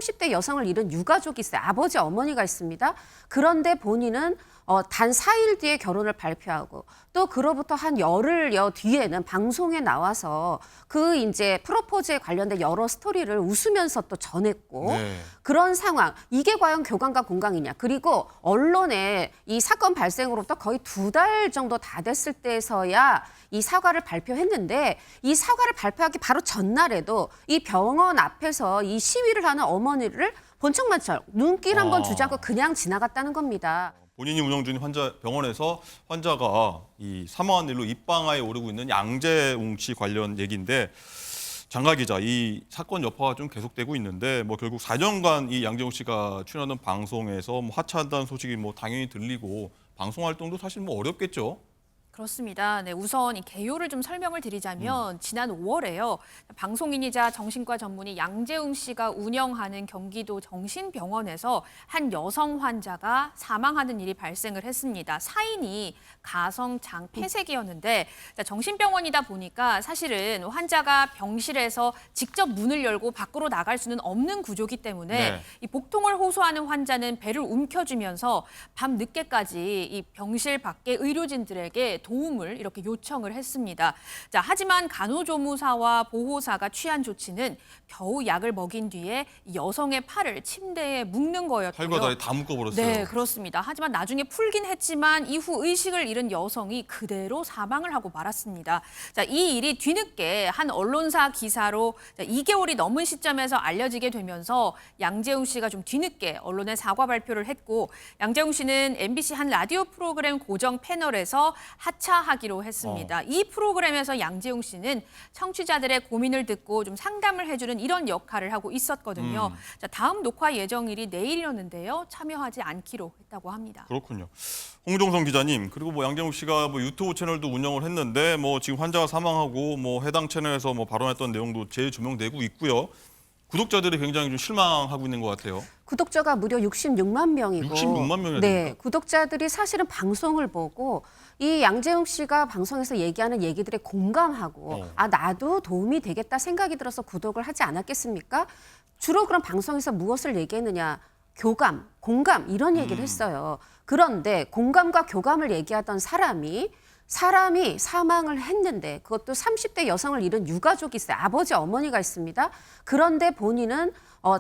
30대 여성을 잃은 유가족이 있어요. 아버지, 어머니가 있습니다. 그런데 본인은 단 4일 뒤에 결혼을 발표하고 또 그로부터 한 열흘여 뒤에는 방송에 나와서 그 이제 프로포즈에 관련된 여러 스토리를 웃으면서 또 전했고 네. 그런 상황. 이게 과연 교감과 공감이냐. 그리고 언론에 이 사건 발생으로부터 거의 2달 정도 다 됐을 때에서야 이 사과를 발표했는데 이 사과를 발표하기 바로 전날에도 이 병원 앞에서 이 시위를 하는 어머니를 본척만척 눈길 한번 주지 않고 그냥 지나갔다는 겁니다. 본인이 운영 중인 병원에서 환자가 이 사망한 일로 입방아에 오르고 있는 양재웅 씨 관련 얘기인데 장가 기자, 이 사건 여파가 좀 계속되고 있는데 뭐 결국 4년간 이 양재웅 씨가 출연하는 방송에서 뭐 하차한다는 소식이 뭐 당연히 들리고 방송 활동도 사실 뭐 어렵겠죠. 그렇습니다. 네, 우선 이 개요를 좀 설명을 드리자면 지난 5월에요. 방송인이자 정신과 전문의 양재웅 씨가 운영하는 경기도 정신병원에서 한 여성 환자가 사망하는 일이 발생을 했습니다. 사인이 가성장 폐색이었는데 정신병원이다 보니까 사실은 환자가 병실에서 직접 문을 열고 밖으로 나갈 수는 없는 구조기 때문에 네. 이 복통을 호소하는 환자는 배를 움켜쥐면서 밤 늦게까지 이 병실 밖의 의료진들에게 도움을 이렇게 요청을 했습니다. 자, 하지만 간호조무사와 보호사가 취한 조치는 겨우 약을 먹인 뒤에 여성의 팔을 침대에 묶는 거였고요. 팔과 다리 다 묶어버렸어요. 네, 그렇습니다. 하지만 나중에 풀긴 했지만 이후 의식을 잃은 여성이 그대로 사망을 하고 말았습니다. 자, 이 일이 뒤늦게 한 언론사 기사로 2개월이 넘은 시점에서 알려지게 되면서 양재웅 씨가 좀 뒤늦게 언론에 사과 발표를 했고 양재웅 씨는 MBC 한 라디오 프로그램 고정 패널에서 하차하기로 했습니다. 이 프로그램에서 양재웅 씨는 청취자들의 고민을 듣고 좀 상담을 해주는 이런 역할을 하고 있었거든요. 자, 다음 녹화 예정일이 내일이었는데요. 참여하지 않기로 했다고 합니다. 그렇군요. 홍종성 기자님, 그리고 뭐 양재웅 씨가 뭐 유튜브 채널도 운영을 했는데 뭐 지금 환자가 사망하고 뭐 해당 채널에서 뭐 발언했던 내용도 재조명되고 있고요. 구독자들이 굉장히 좀 실망하고 있는 것 같아요. 구독자가 무려 66만 명이고 66만 명이나 네, 됩니까? 구독자들이 사실은 방송을 보고 이 양재웅 씨가 방송에서 얘기하는 얘기들에 공감하고 나도 도움이 되겠다 생각이 들어서 구독을 하지 않았겠습니까? 주로 그런 방송에서 무엇을 얘기했느냐? 교감, 공감 이런 얘기를 했어요. 그런데 공감과 교감을 얘기하던 사람이 사망을 했는데 그것도 30대 여성을 잃은 유가족이 있어요. 아버지, 어머니가 있습니다. 그런데 본인은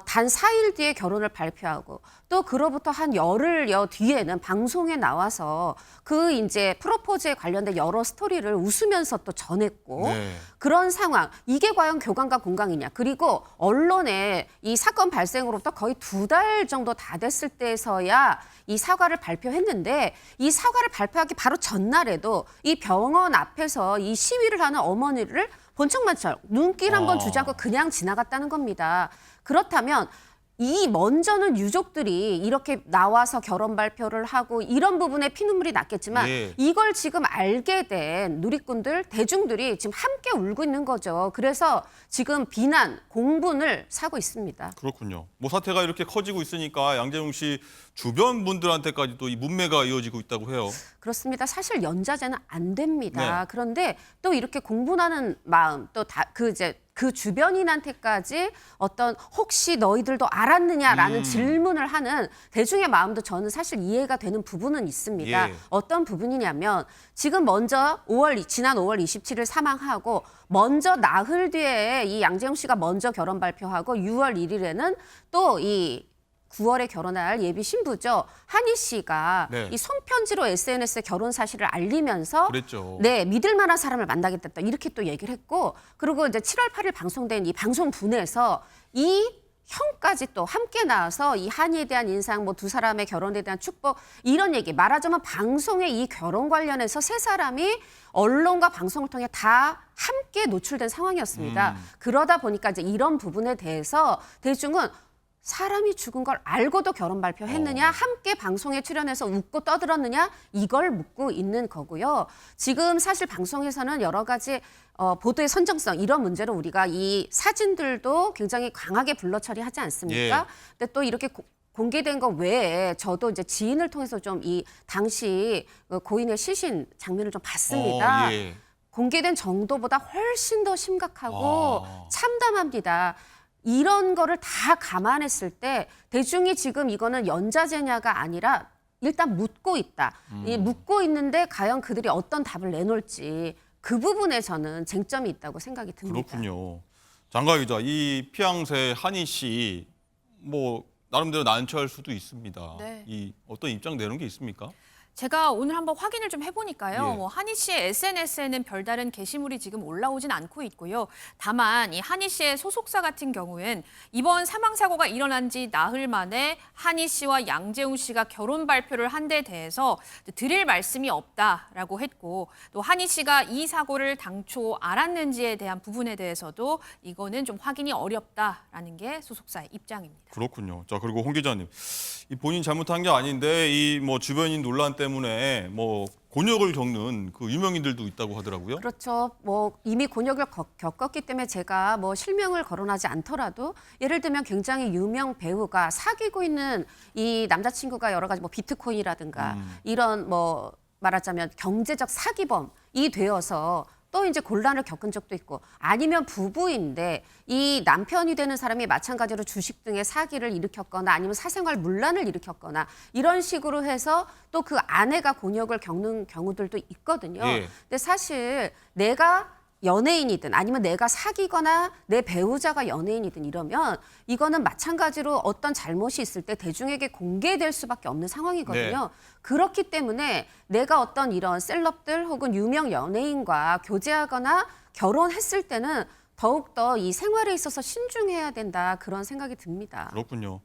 단 4일 뒤에 결혼을 발표하고 또 그로부터 한 열흘여 뒤에는 방송에 나와서 그 이제 프로포즈에 관련된 여러 스토리를 웃으면서 또 전했고 네. 그런 상황. 이게 과연 교감과 공감이냐. 그리고 언론에 이 사건 발생으로부터 거의 2달 정도 다 됐을 때에서야 이 사과를 발표했는데 이 사과를 발표하기 바로 전날에도 이 병원 앞에서 이 시위를 하는 어머니를 본척만척 눈길 한번 주지 않고 그냥 지나갔다는 겁니다. 그렇다면 이 먼저는 유족들이 이렇게 나와서 결혼 발표를 하고 이런 부분에 피눈물이 났겠지만 예. 이걸 지금 알게 된 누리꾼들, 대중들이 지금 함께 울고 있는 거죠. 그래서 지금 비난, 공분을 사고 있습니다. 그렇군요. 뭐 사태가 이렇게 커지고 있으니까 양재웅 씨 주변 분들한테까지도 이 문매가 이어지고 있다고 해요. 그렇습니다. 사실 연좌제는 안 됩니다. 네. 그런데 또 이렇게 공분하는 마음, 또 그 주변인한테까지 어떤 혹시 너희들도 알았느냐라는 질문을 하는 대중의 마음도 저는 사실 이해가 되는 부분은 있습니다. 예. 어떤 부분이냐면 지금 먼저 지난 5월 27일 사망하고 먼저 나흘 뒤에 이 양재웅 씨가 먼저 결혼 발표하고 6월 1일에는 또 이 9월에 결혼할 예비 신부죠. 한희 씨가 네. 이 손편지로 SNS에 결혼 사실을 알리면서 그랬죠. 네, 믿을 만한 사람을 만나겠다 이렇게 또 얘기를 했고 그리고 이제 7월 8일 방송된 이 방송분에서 이 형까지 또 함께 나와서 이 한이에 대한 인상, 뭐 두 사람의 결혼에 대한 축복 이런 얘기 말하자면 방송에 이 결혼 관련해서 세 사람이 언론과 방송을 통해 다 함께 노출된 상황이었습니다. 그러다 보니까 이제 이런 부분에 대해서 대중은 사람이 죽은 걸 알고도 결혼 발표했느냐, 함께 방송에 출연해서 웃고 떠들었느냐, 이걸 묻고 있는 거고요. 지금 사실 방송에서는 여러 가지 보도의 선정성 이런 문제로 우리가 이 사진들도 굉장히 강하게 블러 처리하지 않습니까? 예. 근데 또 이렇게 공개된 것 외에 저도 이제 지인을 통해서 좀 이 당시 고인의 시신 장면을 좀 봤습니다. 예. 공개된 정도보다 훨씬 더 심각하고 참담합니다. 이런 거를 다 감안했을 때 대중이 지금 이거는 연좌제냐가 아니라 일단 묻고 있다. 이 묻고 있는데 과연 그들이 어떤 답을 내놓을지 그 부분에 저는 쟁점이 있다고 생각이 듭니다. 그렇군요. 장가 기자, 이 피앙새 한희 씨 뭐 나름대로 난처할 수도 있습니다. 네. 이 어떤 입장 내는 게 있습니까? 제가 오늘 한번 확인을 좀 해보니까요. 예. 뭐 한희 씨의 SNS에는 별다른 게시물이 지금 올라오진 않고 있고요. 다만 이 한희 씨의 소속사 같은 경우엔 이번 사망 사고가 일어난 지 나흘 만에 한희 씨와 양재웅 씨가 결혼 발표를 한 데 대해서 드릴 말씀이 없다라고 했고, 또 한희 씨가 이 사고를 당초 알았는지에 대한 부분에 대해서도 이거는 좀 확인이 어렵다라는 게 소속사의 입장입니다. 그렇군요. 자, 그리고 홍 기자님, 이 본인 잘못한 게 아닌데 이 뭐 주변인 논란 때문에 뭐 곤욕을 겪는 그 유명인들도 있다고 하더라고요. 그렇죠. 뭐 이미 곤욕을 겪었기 때문에 제가 뭐 실명을 거론하지 않더라도 예를 들면 굉장히 유명 배우가 사귀고 있는 이 남자친구가 여러 가지 뭐 비트코인이라든가 이런 뭐 말하자면 경제적 사기범이 되어서 또 이제 곤란을 겪은 적도 있고, 아니면 부부인데 이 남편이 되는 사람이 마찬가지로 주식 등의 사기를 일으켰거나 아니면 사생활 문란을 일으켰거나 이런 식으로 해서 또 그 아내가 곤욕을 겪는 경우들도 있거든요. 예. 근데 사실 내가 연예인이든 아니면 내가 사귀거나 내 배우자가 연예인이든 이러면 이거는 마찬가지로 어떤 잘못이 있을 때 대중에게 공개될 수밖에 없는 상황이거든요. 네. 그렇기 때문에 내가 어떤 이런 셀럽들 혹은 유명 연예인과 교제하거나 결혼했을 때는 더욱더 이 생활에 있어서 신중해야 된다, 그런 생각이 듭니다. 그렇군요.